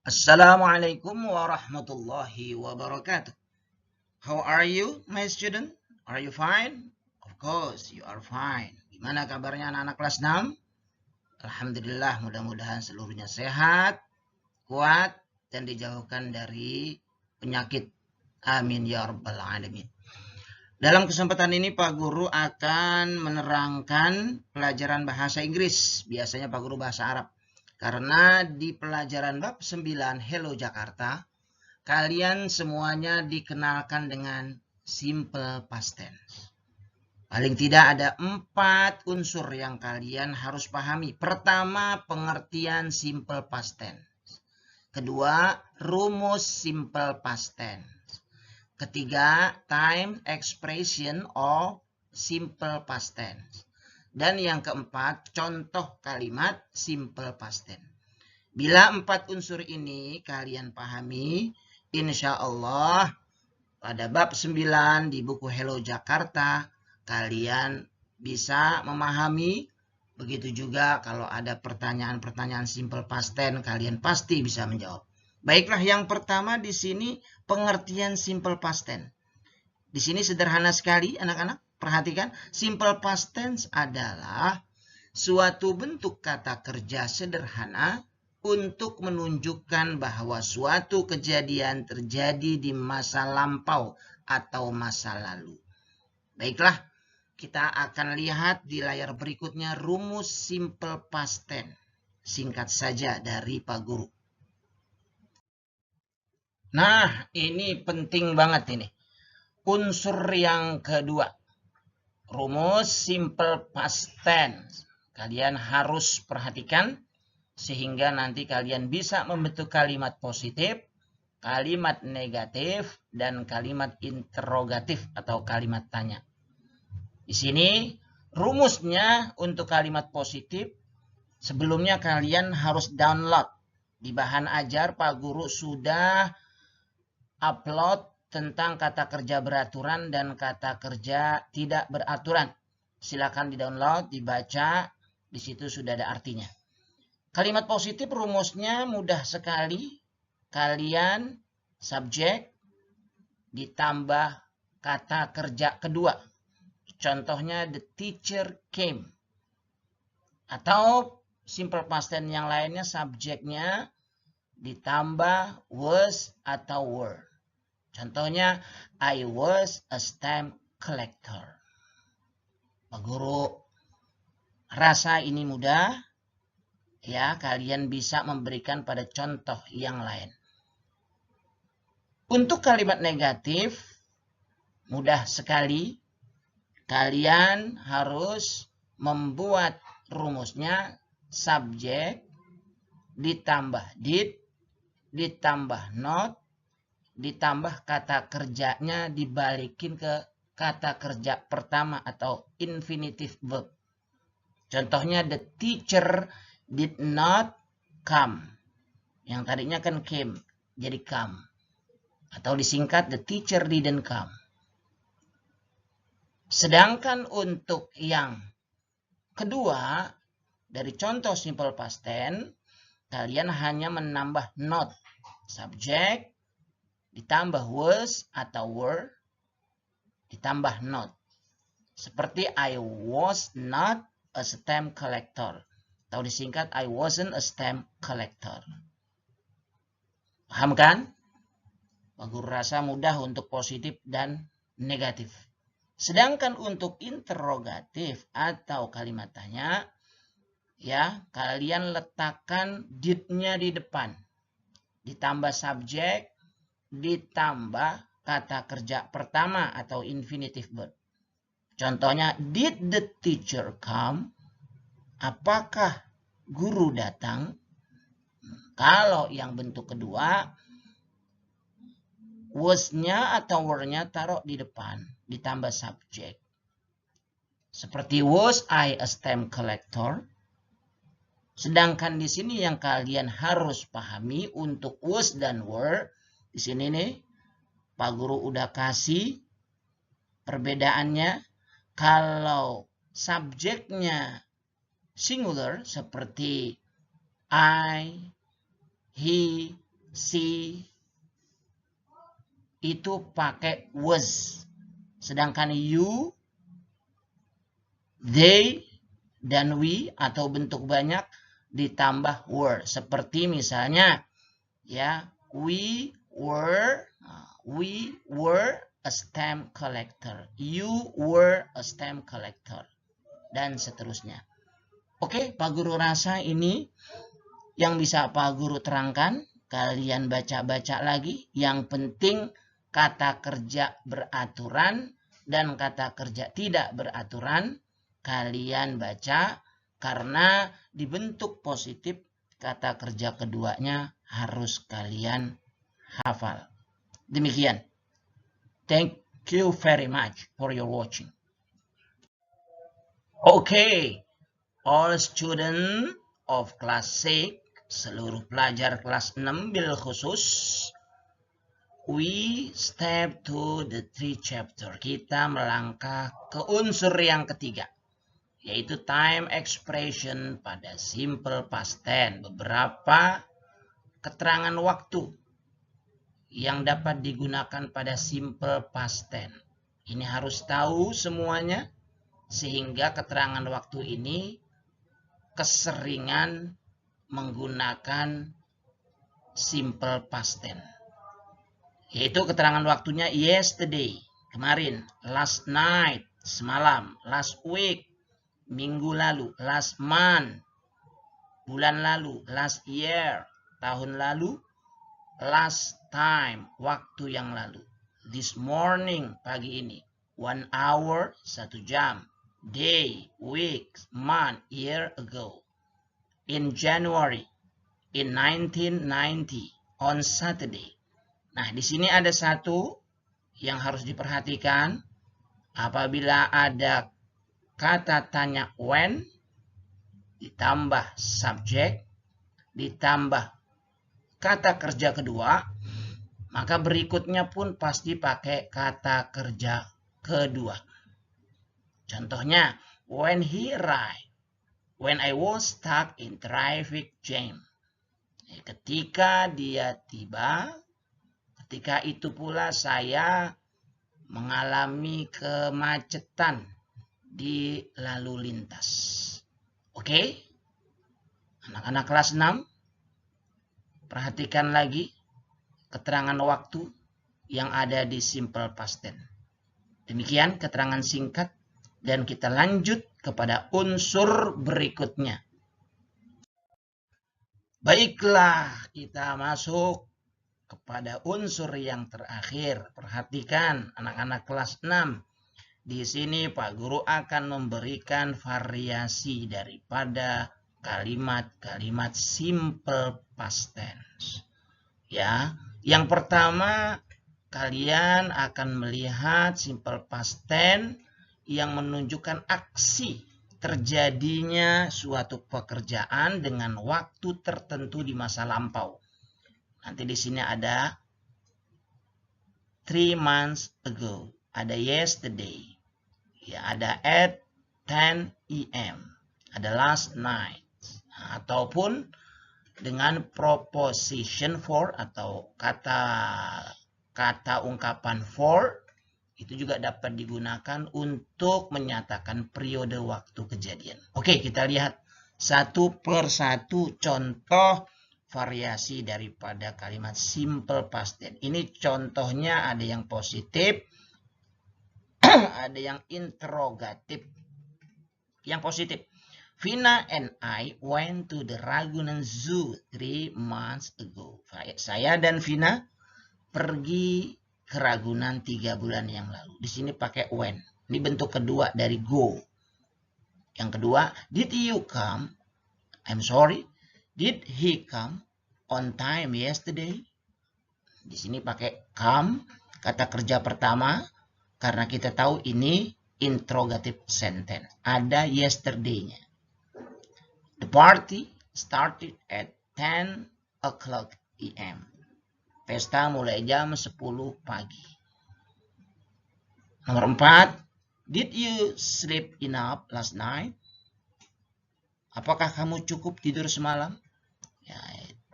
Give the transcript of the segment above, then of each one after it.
Assalamualaikum warahmatullahi wabarakatuh. How are you, my student? Are you fine? Of course, you are fine. Gimana kabarnya anak-anak kelas 6? Alhamdulillah, mudah-mudahan seluruhnya sehat, kuat, dan dijauhkan dari penyakit. Amin ya rabbal alamin. Dalam kesempatan ini Pak Guru akan menerangkan pelajaran bahasa Inggris. Biasanya Pak Guru bahasa Arab. Karena di pelajaran bab 9 Hello Jakarta, kalian semuanya dikenalkan dengan simple past tense. Paling tidak ada 4 unsur yang kalian harus pahami. Pertama, pengertian simple past tense. Kedua, rumus simple past tense. Ketiga, time expression of simple past tense. Dan yang keempat, contoh kalimat simple past tense. Bila 4 unsur ini kalian pahami, insya Allah pada bab 9 di buku Hello Jakarta kalian bisa memahami. Begitu juga kalau ada pertanyaan-pertanyaan simple past tense kalian pasti bisa menjawab. Baiklah, yang pertama di sini pengertian simple past tense. Di sini sederhana sekali anak-anak. Perhatikan, simple past tense adalah suatu bentuk kata kerja sederhana untuk menunjukkan bahwa suatu kejadian terjadi di masa lampau atau masa lalu. Baiklah, kita akan lihat di layar berikutnya rumus simple past tense. Singkat saja dari Pak Guru. Nah, ini penting banget ini. Unsur yang kedua, rumus simple past tense. Kalian harus perhatikan sehingga nanti kalian bisa membentuk kalimat positif, kalimat negatif, dan kalimat interrogatif atau kalimat tanya. Di sini rumusnya untuk kalimat positif, sebelumnya kalian harus download. Di bahan ajar Pak Guru sudah upload tentang kata kerja beraturan dan kata kerja tidak beraturan. Silakan di-download, dibaca, di situ sudah ada artinya. Kalimat positif rumusnya mudah sekali. Kalian subjek ditambah kata kerja kedua. Contohnya the teacher came. Atau simple past tense yang lainnya subjeknya ditambah was atau were. Contohnya I was a stamp collector. Pak Guru rasa ini mudah. Ya, kalian bisa memberikan pada contoh yang lain. Untuk kalimat negatif, mudah sekali. Kalian harus membuat rumusnya subjek, ditambah did, ditambah not, ditambah kata kerjanya dibalikin ke kata kerja pertama atau infinitive verb. Contohnya the teacher did not come. Yang tadinya kan came, jadi come. Atau disingkat the teacher didn't come. Sedangkan untuk yang kedua, dari contoh simple past tense, kalian hanya menambah not. Subjek, ditambah was atau were, ditambah not. Seperti I was not a stamp collector. Atau disingkat I wasn't a stamp collector. Paham kan? Pak Guru rasa mudah untuk positif dan negatif. Sedangkan untuk interrogatif atau kalimat tanya, ya kalian letakkan did-nya di depan. Ditambah subjek, ditambah kata kerja pertama atau infinitive verb. Contohnya, did the teacher come? Apakah guru datang? Kalau yang bentuk kedua, was-nya atau were-nya taruh di depan, ditambah subjek. Seperti was I a stamp collector? Sedangkan di sini yang kalian harus pahami untuk was dan were, di sini nih, Pak Guru udah kasih perbedaannya. Kalau subjeknya singular seperti I, he, she itu pakai was. Sedangkan you, they, dan we atau bentuk banyak ditambah were. Seperti misalnya ya, we were a stamp collector. You were a stamp collector. Dan seterusnya. Oke, Pak Guru rasa ini yang bisa Pak Guru terangkan. Kalian baca-baca lagi. Yang penting kata kerja beraturan dan kata kerja tidak beraturan kalian baca, karena dibentuk positif kata kerja keduanya harus kalian hafal. Demikian. Thank you very much for your watching. Okay, all students of class 6, seluruh pelajar kelas 6 bil khusus, we step to the 3 chapter. Kita melangkah ke unsur yang ketiga, yaitu time expression pada simple past tense. Beberapa keterangan waktu yang dapat digunakan pada simple past tense. Ini harus tahu semuanya, sehingga keterangan waktu ini keseringan menggunakan simple past tense. Yaitu keterangan waktunya yesterday, kemarin, last night, semalam, last week, minggu lalu, last month, bulan lalu, last year, tahun lalu, last time, waktu yang lalu, this morning, pagi ini, 1 hour, 1 jam, day, week, month, year ago, in January, in 1990, on Saturday. Nah, di sini ada satu yang harus diperhatikan. Apabila ada kata tanya when, ditambah subjek, ditambah kata kerja kedua, maka berikutnya pun pasti pakai kata kerja kedua. Contohnya, when he arrived, when I was stuck in traffic jam. Ketika dia tiba, ketika itu pula saya mengalami kemacetan di lalu lintas. Oke? Anak-anak kelas 6, perhatikan lagi keterangan waktu yang ada di simple past tense. Demikian keterangan singkat, dan kita lanjut kepada unsur berikutnya. Baiklah, kita masuk kepada unsur yang terakhir. Perhatikan anak-anak kelas 6. Di sini Pak Guru akan memberikan variasi daripada kalimat-kalimat simple past tense. Ya, yang pertama kalian akan melihat simple past tense yang menunjukkan aksi terjadinya suatu pekerjaan dengan waktu tertentu di masa lampau. Nanti di sini ada 3 months ago, ada yesterday, ya, ada at 10 AM, ada last night, ataupun dengan proposition for atau kata ungkapan for, itu juga dapat digunakan untuk menyatakan periode waktu kejadian. Oke, kita lihat satu persatu contoh variasi daripada kalimat simple past tense. Ini contohnya ada yang positif, ada yang interrogatif. Yang positif, Vina and I went to the Ragunan Zoo 3 months ago. Saya dan Vina pergi ke Ragunan 3 bulan yang lalu. Di sini pakai when. Ini bentuk kedua dari go. Yang kedua, did you come? I'm sorry. Did he come on time yesterday? Di sini pakai come, kata kerja pertama, karena kita tahu ini interrogative sentence. Ada yesterday-nya. The party started at 10 o'clock AM. Pesta mulai jam 10 pagi. Nomor 4, did you sleep enough last night? Apakah kamu cukup tidur semalam? Ya,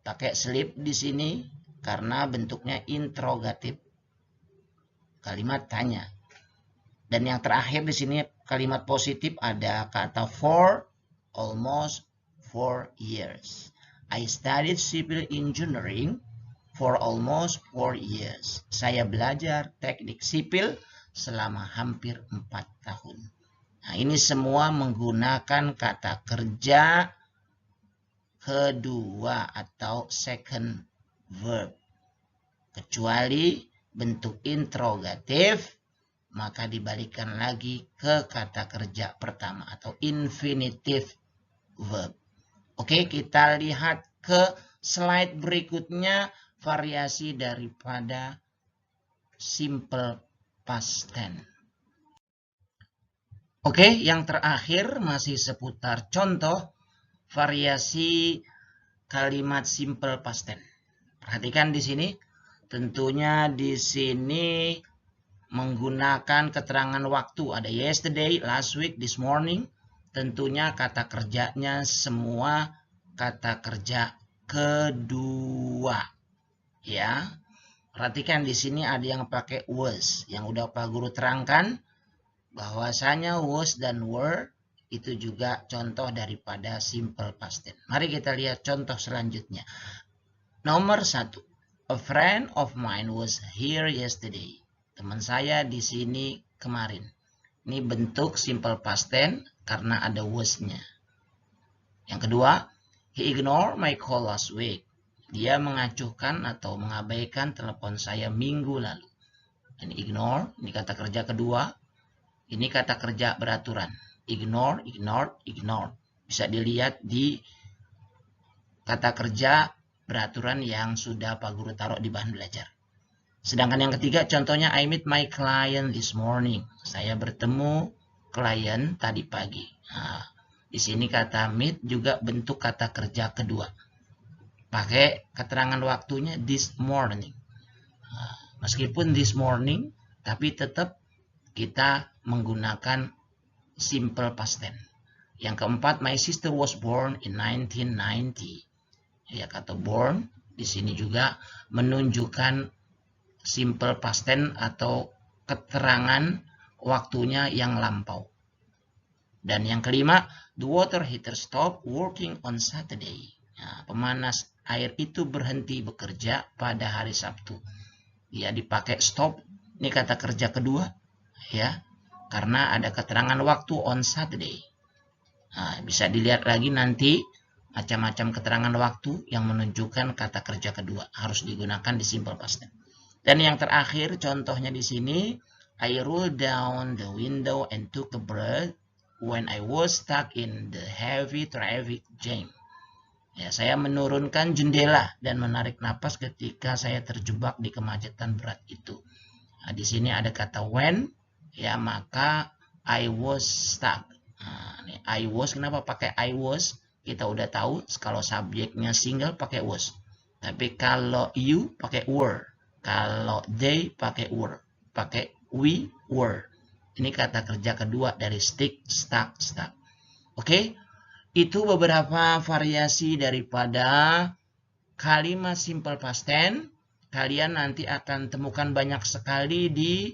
pakai sleep di sini karena bentuknya interrogatif. Kalimat tanya. Dan yang terakhir di sini kalimat positif ada kata for almost 4 years. I studied civil engineering for almost 4 years. Saya belajar teknik sipil selama hampir 4 tahun. Nah, ini semua menggunakan kata kerja kedua atau second verb. Kecuali bentuk interrogatif, maka dibalikkan lagi ke kata kerja pertama atau infinitive verb. Oke, kita lihat ke slide berikutnya, variasi daripada simple past tense. Oke, yang terakhir masih seputar contoh variasi kalimat simple past tense. Perhatikan di sini, tentunya di sini menggunakan keterangan waktu. Ada yesterday, last week, this morning. Tentunya kata kerjanya semua kata kerja kedua. Ya. Perhatikan di sini ada yang pakai was. Yang udah Pak Guru terangkan bahwasanya was dan were itu juga contoh daripada simple past tense. Mari kita lihat contoh selanjutnya. Nomor 1. A friend of mine was here yesterday. Teman saya di sini kemarin. Ini bentuk simple past tense karena ada was-nya. Yang kedua, he ignored my call last week. Dia mengacuhkan atau mengabaikan telepon saya minggu lalu. Ini ignore, ini kata kerja kedua. Ini kata kerja beraturan. Ignore, ignored, ignored. Bisa dilihat di kata kerja beraturan yang sudah Pak Guru taruh di bahan belajar. Sedangkan yang ketiga, contohnya I meet my client this morning. Saya bertemu klien tadi pagi. Nah, di sini kata meet juga bentuk kata kerja kedua. Pakai keterangan waktunya this morning. Nah, meskipun this morning, tapi tetap kita menggunakan simple past tense. Yang keempat, my sister was born in 1990. Ya, kata born di sini juga menunjukkan simple past tense atau keterangan waktunya yang lampau. Dan yang kelima, the water heater stopped working on Saturday. Nah, pemanas air itu berhenti bekerja pada hari Sabtu. Ya, dipakai stop. Ini kata kerja kedua, ya, karena ada keterangan waktu on Saturday. Nah, bisa dilihat lagi nanti macam-macam keterangan waktu yang menunjukkan kata kerja kedua harus digunakan di simple past tense. Dan yang terakhir contohnya di sini, I rolled down the window and took a breath when I was stuck in the heavy traffic jam. Ya, saya menurunkan jendela dan menarik napas ketika saya terjebak di kemacetan berat itu. Nah, di sini ada kata when, ya, maka I was stuck. Nah, ini I was, kenapa pakai I was? Kita udah tahu kalau subjeknya single pakai was. Tapi kalau you pakai were. Kalau they pakai were. Pakai we were. Ini kata kerja kedua dari stick, stuck, stuck. Oke? Itu beberapa variasi daripada kalimat simple past tense. Kalian nanti akan temukan banyak sekali di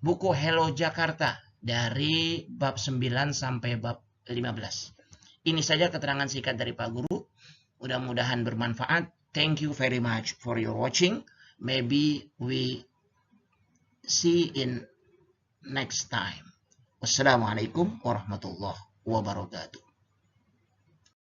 buku Hello Jakarta dari bab 9 sampai bab 15. Ini saja keterangan singkat dari Pak Guru. Mudah-mudahan bermanfaat. Thank you very much for your watching. Maybe we see in next time. Wassalamualaikum warahmatullahi wabarakatuh.